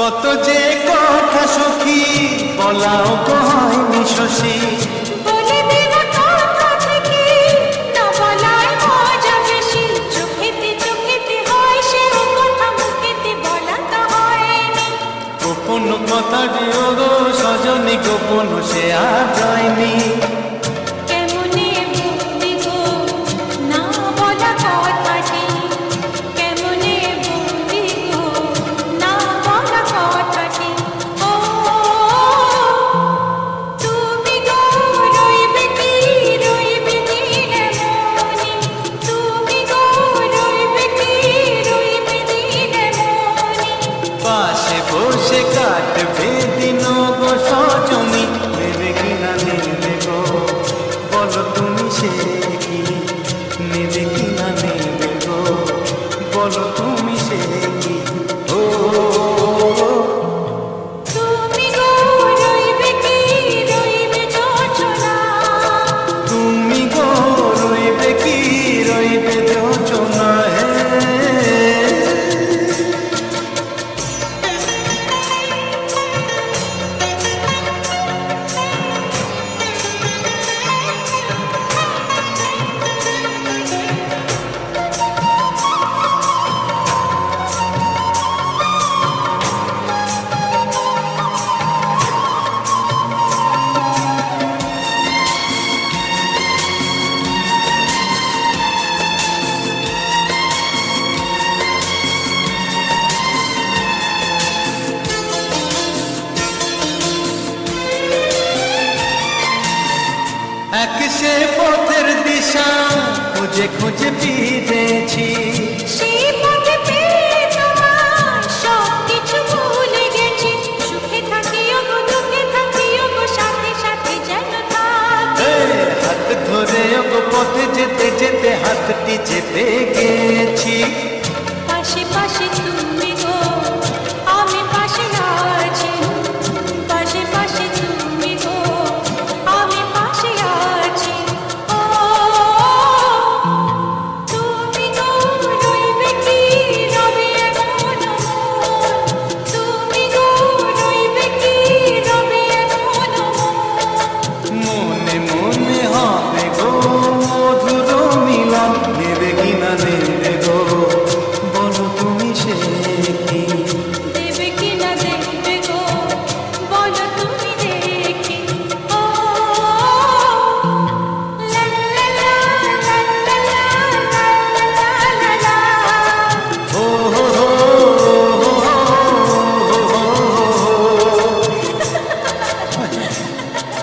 কত যে কথা সখী বলাও হয়নি শশী, বলে দেব কথা থেকে না বলায় মজা বেশি। চোখেতে হয় সে কথা, মুখেতে বলা তো হয়নি। গোপন কথা দিও গো সজনী, গোপন সে আর যায়নি। কেমনে বলবি গো না বলা কথাটি, কেমনে বলবি গো না বলা কথাটি। ও তুমি গো রইবে কি দিনে মনি, তুমি গো রইবে কি দিনে মনি। পাশে বসে কাটবে দিন গো সজনী, নেবে কিনা নেবে গো বলো তুমি সে কি, নেবে কিনা নেবে গো বলো তুমি সে কি। ও তুমি গো রইবে কি যোচনা, তুমি গো রইবে কি যোচনা। এক সে পথের দিশা খুঁজে খুঁজে ফিরেছি, সেই পথে পেয়ে তোমার সব কিছু ভুলে গেছি। সুখে থাকিও গো দুঃখে থাকিও গো, সাথে সাথে যেন থাকি। হাত ধরে গো পথে যেতে যেতে হাতটি চেপে গেছি। পাশে পাশে